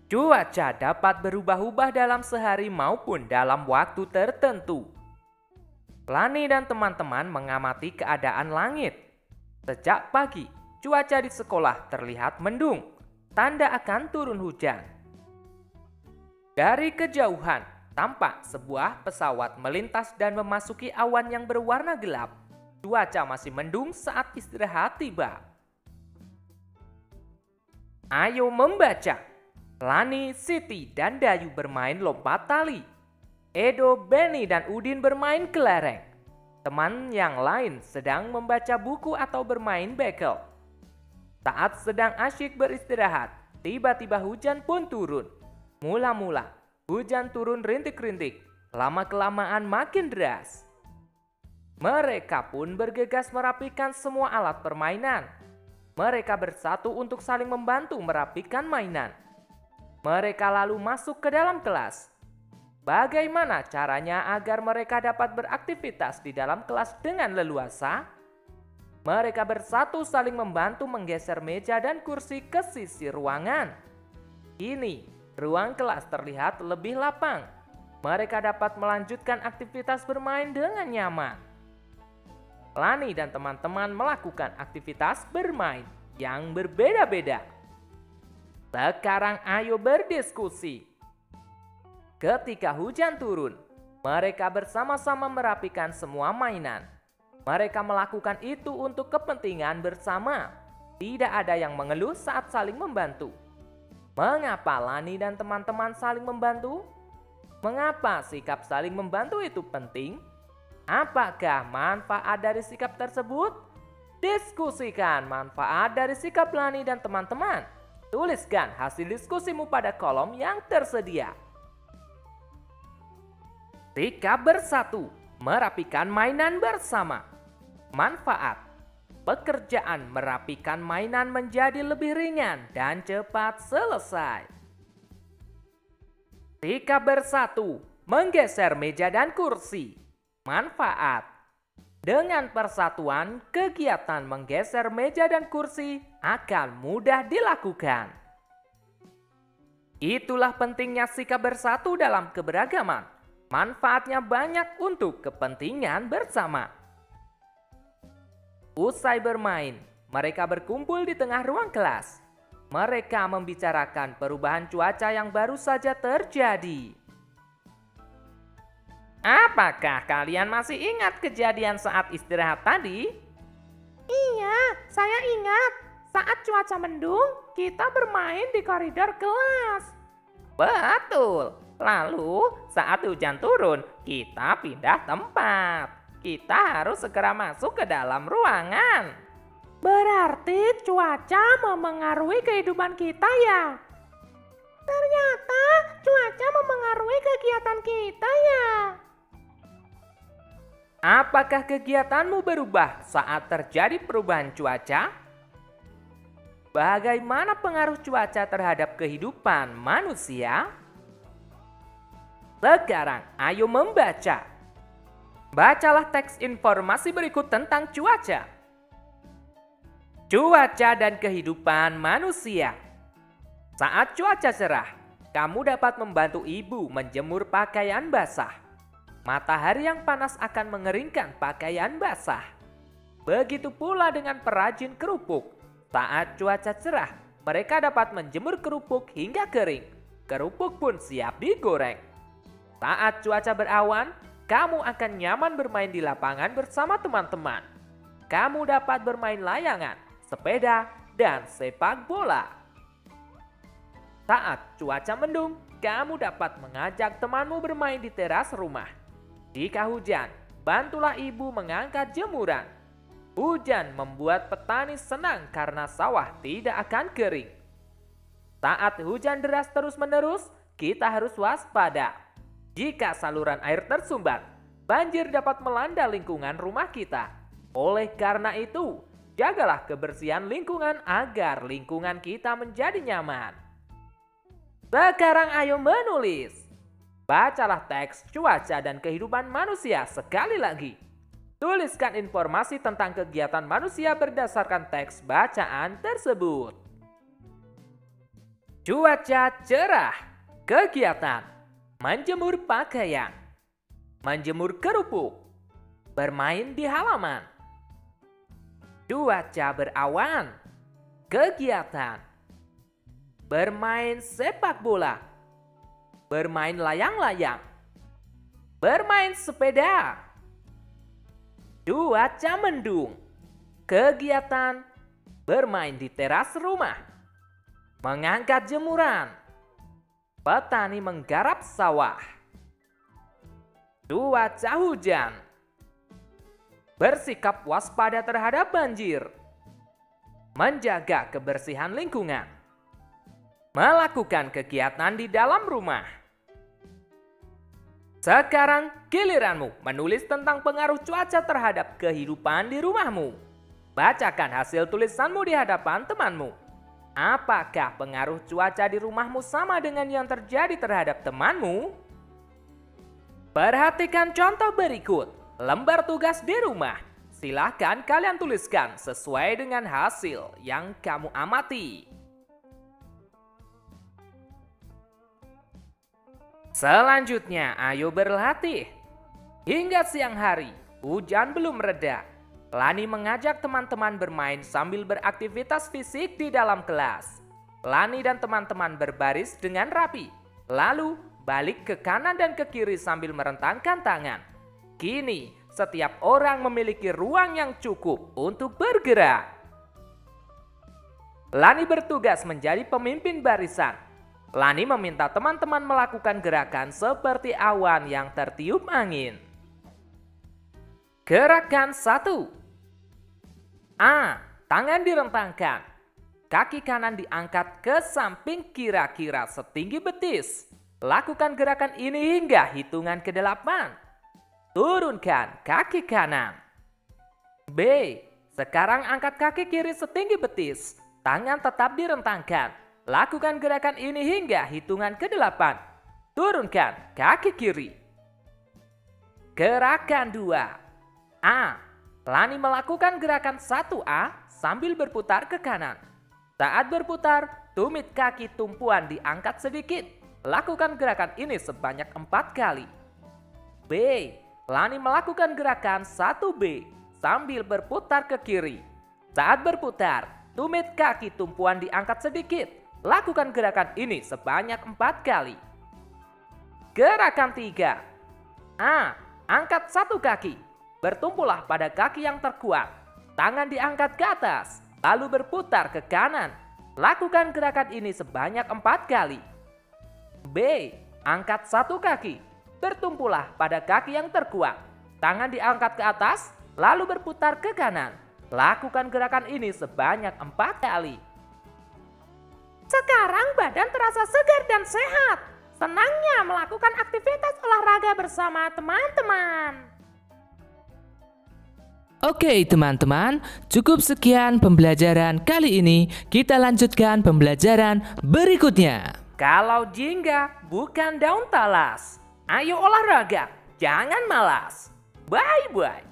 Cuaca dapat berubah-ubah dalam sehari maupun dalam waktu tertentu. Lani dan teman-teman mengamati keadaan langit. Sejak pagi, cuaca di sekolah terlihat mendung, tanda akan turun hujan. Dari kejauhan, tampak sebuah pesawat melintas dan memasuki awan yang berwarna gelap. Cuaca masih mendung saat istirahat tiba. Ayo membaca. Lani, Siti, dan Dayu bermain lompat tali. Edo, Benny, dan Udin bermain kelereng. Teman yang lain sedang membaca buku atau bermain bekel. Saat sedang asyik beristirahat, tiba-tiba hujan pun turun. Mula-mula, hujan turun rintik-rintik. Lama-kelamaan makin deras. Mereka pun bergegas merapikan semua alat permainan. Mereka bersatu untuk saling membantu merapikan mainan. Mereka lalu masuk ke dalam kelas. Bagaimana caranya agar mereka dapat beraktivitas di dalam kelas dengan leluasa? Mereka bersatu saling membantu menggeser meja dan kursi ke sisi ruangan. Kini, ruang kelas terlihat lebih lapang. Mereka dapat melanjutkan aktivitas bermain dengan nyaman. Lani dan teman-teman melakukan aktivitas bermain yang berbeda-beda. Sekarang ayo berdiskusi. Ketika hujan turun, mereka bersama-sama merapikan semua mainan. Mereka melakukan itu untuk kepentingan bersama. Tidak ada yang mengeluh saat saling membantu. Mengapa Lani dan teman-teman saling membantu? Mengapa sikap saling membantu itu penting? Apakah manfaat dari sikap tersebut? Diskusikan manfaat dari sikap Lani dan teman-teman. Tuliskan hasil diskusimu pada kolom yang tersedia. Sikap bersatu, merapikan mainan bersama. Manfaat: pekerjaan merapikan mainan menjadi lebih ringan dan cepat selesai. Sikap bersatu, menggeser meja dan kursi. Manfaat: dengan persatuan, kegiatan menggeser meja dan kursi akan mudah dilakukan. Itulah pentingnya sikap bersatu dalam keberagaman. Manfaatnya banyak untuk kepentingan bersama. Usai bermain, mereka berkumpul di tengah ruang kelas. Mereka membicarakan perubahan cuaca yang baru saja terjadi. Apakah kalian masih ingat kejadian saat istirahat tadi? Iya, saya ingat. Saat cuaca mendung, kita bermain di koridor kelas. Betul. Lalu saat hujan turun, kita pindah tempat. Kita harus segera masuk ke dalam ruangan. Berarti cuaca memengaruhi kehidupan kita ya? Ternyata cuaca memengaruhi kegiatan kita ya? Apakah kegiatanmu berubah saat terjadi perubahan cuaca? Bagaimana pengaruh cuaca terhadap kehidupan manusia? Sekarang, ayo membaca. Bacalah teks informasi berikut tentang cuaca. Cuaca dan kehidupan manusia. Saat cuaca cerah, kamu dapat membantu ibu menjemur pakaian basah. Matahari yang panas akan mengeringkan pakaian basah. Begitu pula dengan perajin kerupuk. Saat cuaca cerah, mereka dapat menjemur kerupuk hingga kering. Kerupuk pun siap digoreng. Saat cuaca berawan, kamu akan nyaman bermain di lapangan bersama teman-teman. Kamu dapat bermain layangan, sepeda, dan sepak bola. Saat cuaca mendung, kamu dapat mengajak temanmu bermain di teras rumah. Jika hujan, bantulah ibu mengangkat jemuran. Hujan membuat petani senang karena sawah tidak akan kering. Saat hujan deras terus-menerus, kita harus waspada. Jika saluran air tersumbat, banjir dapat melanda lingkungan rumah kita. Oleh karena itu, jagalah kebersihan lingkungan agar lingkungan kita menjadi nyaman. Sekarang ayo menulis. Bacalah teks cuaca dan kehidupan manusia sekali lagi. Tuliskan informasi tentang kegiatan manusia berdasarkan teks bacaan tersebut. Cuaca cerah. Kegiatan menjemur pakaian, menjemur kerupuk, bermain di halaman. Cuaca berawan. Kegiatan bermain sepak bola, bermain layang-layang, bermain sepeda. Cuaca mendung. Kegiatan bermain di teras rumah, mengangkat jemuran. Petani menggarap sawah. Cuaca hujan. Bersikap waspada terhadap banjir. Menjaga kebersihan lingkungan. Melakukan kegiatan di dalam rumah. Sekarang giliranmu menulis tentang pengaruh cuaca terhadap kehidupan di rumahmu. Bacakan hasil tulisanmu di hadapan temanmu. Apakah pengaruh cuaca di rumahmu sama dengan yang terjadi terhadap temanmu? Perhatikan contoh berikut. Lembar tugas di rumah. Silahkan kalian tuliskan sesuai dengan hasil yang kamu amati. Selanjutnya, ayo berlatih. Hingga siang hari, hujan belum reda. Lani mengajak teman-teman bermain sambil beraktivitas fisik di dalam kelas. Lani dan teman-teman berbaris dengan rapi, lalu balik ke kanan dan ke kiri sambil merentangkan tangan. Kini, setiap orang memiliki ruang yang cukup untuk bergerak. Lani bertugas menjadi pemimpin barisan. Lani meminta teman-teman melakukan gerakan seperti awan yang tertiup angin. Gerakan 1. A. Tangan direntangkan. Kaki kanan diangkat ke samping kira-kira setinggi betis. Lakukan gerakan ini hingga hitungan ke-8. Turunkan kaki kanan. B. Sekarang angkat kaki kiri setinggi betis. Tangan tetap direntangkan. Lakukan gerakan ini hingga hitungan ke-8. Turunkan kaki kiri. Gerakan 2. A. Lani melakukan gerakan 1A sambil berputar ke kanan. Saat berputar, tumit kaki tumpuan diangkat sedikit. Lakukan gerakan ini sebanyak 4 kali. B. Lani melakukan gerakan 1B sambil berputar ke kiri. Saat berputar, tumit kaki tumpuan diangkat sedikit. Lakukan gerakan ini sebanyak 4 kali. Gerakan 3. A. Angkat 1 kaki. Bertumpulah pada kaki yang terkuat. Tangan diangkat ke atas, lalu berputar ke kanan. Lakukan gerakan ini sebanyak 4 kali. B. Angkat 1 kaki. Bertumpulah pada kaki yang terkuat. Tangan diangkat ke atas, lalu berputar ke kanan. Lakukan gerakan ini sebanyak 4 kali. Sekarang badan terasa segar dan sehat. Senangnya melakukan aktivitas olahraga bersama teman-teman. Oke teman-teman, cukup sekian pembelajaran kali ini. Kita lanjutkan pembelajaran berikutnya. Kalau jingga bukan daun talas, ayo olahraga, jangan malas. Bye-bye.